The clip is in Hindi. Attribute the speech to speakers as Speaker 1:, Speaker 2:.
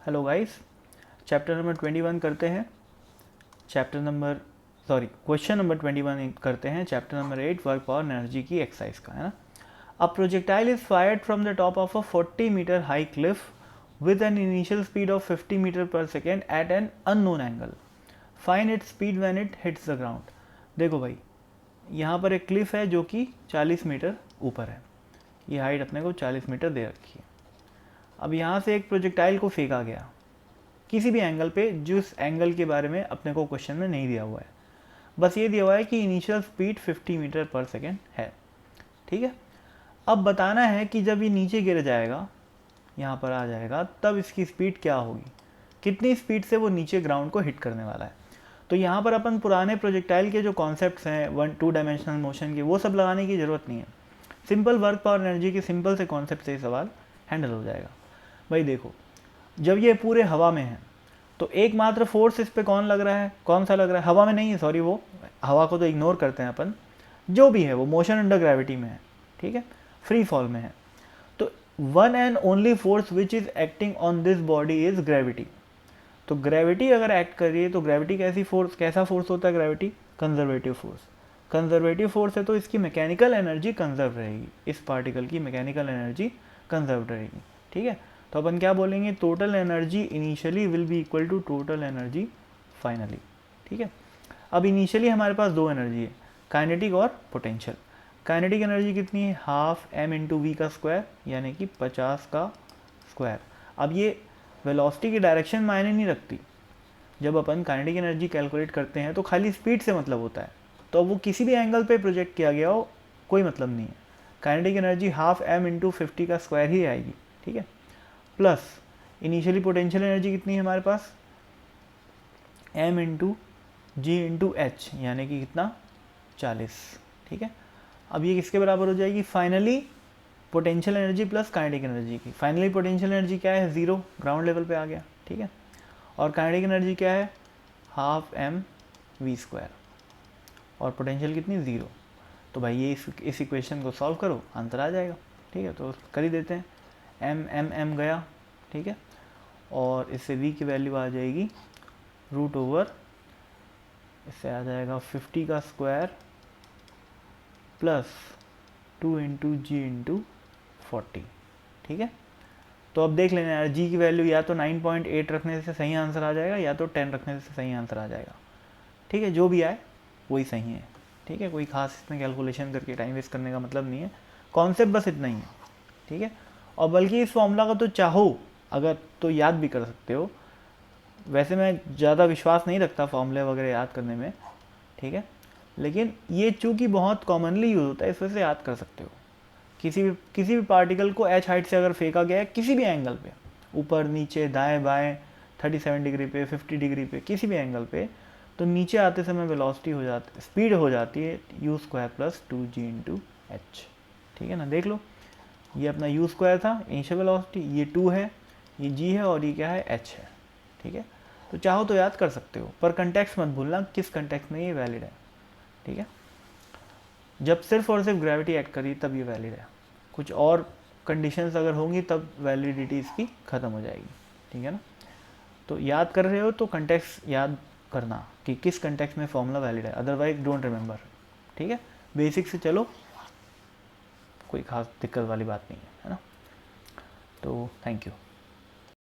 Speaker 1: हेलो गाइस, चैप्टर नंबर 21 करते हैं। क्वेश्चन नंबर 21 करते हैं chapter number 8 work power energy की एक्सरसाइज का, है ना। A projectile is fired from the top of a 40 metre high cliff with an initial speed of 50 metre per second at an unknown angle. Find it speed when it hits the ground. देखो भाई, यहाँ पर एक क्लिफ है जो कि 40 मीटर ऊपर है। ये हाइट अपने को 40 मीटर दे रखी है। अब यहाँ से एक प्रोजेक्टाइल को फेंका गया किसी भी एंगल पे, जिस एंगल के बारे में अपने को क्वेश्चन में नहीं दिया हुआ है। बस ये दिया हुआ है कि initial speed 50 metre per second है। ठीक है, अब बताना है कि जब ये नीचे गिर जाएगा, यहाँ पर आ जाएगा, तब इसकी स्पीड क्या होगी, कितनी स्पीड से वो नीचे ग्राउंड को हिट करने वाला है। तो यहाँ पर अपन पुराने प्रोजेक्टाइल के जो कॉन्सेप्ट्स हैं 2 डायमेंशनल मोशन के, वो सब लगाने की ज़रूरत नहीं है। सिंपल वर्क पावर एनर्जी के सिंपल से कॉन्सेप्ट से ये सवाल हैंडल हो जाएगा। भाई देखो, जब ये पूरे हवा में है तो एकमात्र फोर्स इस पे कौन लग रहा है, कौन सा लग रहा है, हवा में नहीं है, सॉरी, वो हवा को तो इग्नोर करते हैं अपन, जो भी है वो मोशन अंडर ग्रेविटी में है। ठीक है, फ्री फॉल में है। तो one and only force which is acting on this body is gravity. तो ग्रेविटी अगर एक्ट कर रही है तो ग्रेविटी कैसा फोर्स होता है, gravity conservative force. Conservative force है तो इसकी मैकेनिकल एनर्जी कंजर्व रहेगी, इस पार्टिकल की मैकेनिकल एनर्जी कंजर्व रहेगी। ठीक है, तो अपन क्या बोलेंगे, total energy initially will be equal to total energy finally. ठीक है, अब इनिशियली हमारे पास दो एनर्जी है, काइनेटिक और पोटेंशियल। काइनेटिक एनर्जी कितनी है, हाफ एम इंटू वी का स्क्वायर, यानी कि 50 का स्क्वायर। अब ये वेलोसिटी की डायरेक्शन मायने नहीं रखती। जब अपन काइनेटिक एनर्जी कैलकुलेट करते हैं तो खाली स्पीड से मतलब होता है, तो वो किसी भी एंगल पे प्रोजेक्ट किया गया हो कोई मतलब नहीं है। Kinetic energy half m into 50 का स्क्वायर ही आएगी। ठीक है, प्लस इनिशियली पोटेंशियल एनर्जी कितनी है हमारे पास, एम इंटू जी इंटू एच, यानी कि कितना, 40। ठीक है, अब ये किसके बराबर हो जाएगी, finally potential energy plus kinetic energy की। फाइनली पोटेंशियल एनर्जी क्या है, 0, ग्राउंड लेवल पे आ गया। ठीक है, और काइनेटिक एनर्जी क्या है, हाफ एम वी स्क्वायर, और पोटेंशियल कितनी, 0। तो भाई ये इस इक्वेशन को सॉल्व करो, आंसर आ जाएगा। ठीक है, तो कर ही देते हैं। एम एम एम गया, ठीक है, और इससे v की वैल्यू आ जाएगी रूट ओवर, इससे आ जाएगा 50 का स्क्वायर प्लस 2 इंटू जी इंटू 40। ठीक है, तो अब देख लेना यार, जी की वैल्यू या तो 9.8 रखने से सही आंसर आ जाएगा या तो 10 रखने से सही आंसर आ जाएगा। ठीक है, जो भी आए वही सही है। ठीक है, कोई खास इसमें कैलकुलेशन करके टाइम वेस्ट करने का मतलब नहीं है, कॉन्सेप्ट बस इतना ही है। ठीक है, और बल्कि इस फॉर्मूला का तो चाहो अगर तो याद भी कर सकते हो। वैसे मैं ज़्यादा विश्वास नहीं रखता फॉर्मूले वगैरह याद करने में। ठीक है, लेकिन ये चूँकि बहुत कॉमनली यूज़ होता है, इस वजह से याद कर सकते हो। किसी भी पार्टिकल को एच हाइट से अगर फेंका गया है किसी भी एंगल पे, ऊपर नीचे दाएं बाएं 37 डिग्री पे, 50 डिग्री पे, किसी भी एंगल पे, तो नीचे आते समय वेलोसिटी हो जाती, स्पीड हो जाती है you square plus 2g into H. ठीक है ना, देख लो, ये अपना यू स्क्वायर था इनिशियल वेलोसिटी, ये 2 है, ये g है, और ये क्या है, h है। ठीक है, तो चाहो तो याद कर सकते हो, पर कंटेक्स्ट मत भूलना किस कंटेक्स्ट में ये वैलिड है। ठीक है, जब सिर्फ और सिर्फ ग्रेविटी एक्ट करी तब ये वैलिड है, कुछ और कंडीशंस अगर होंगी तब वैलिडिटी इसकी ख़त्म हो जाएगी। ठीक है ना, तो याद कर रहे हो तो कंटेक्स्ट याद करना कि किस कंटेक्स्ट में फॉर्मूला वैलिड है, अदरवाइज डोंट रिमेंबर। ठीक है, बेसिक से चलो, कोई खास दिक्कत वाली बात नहीं है, है ना। तो थैंक यू।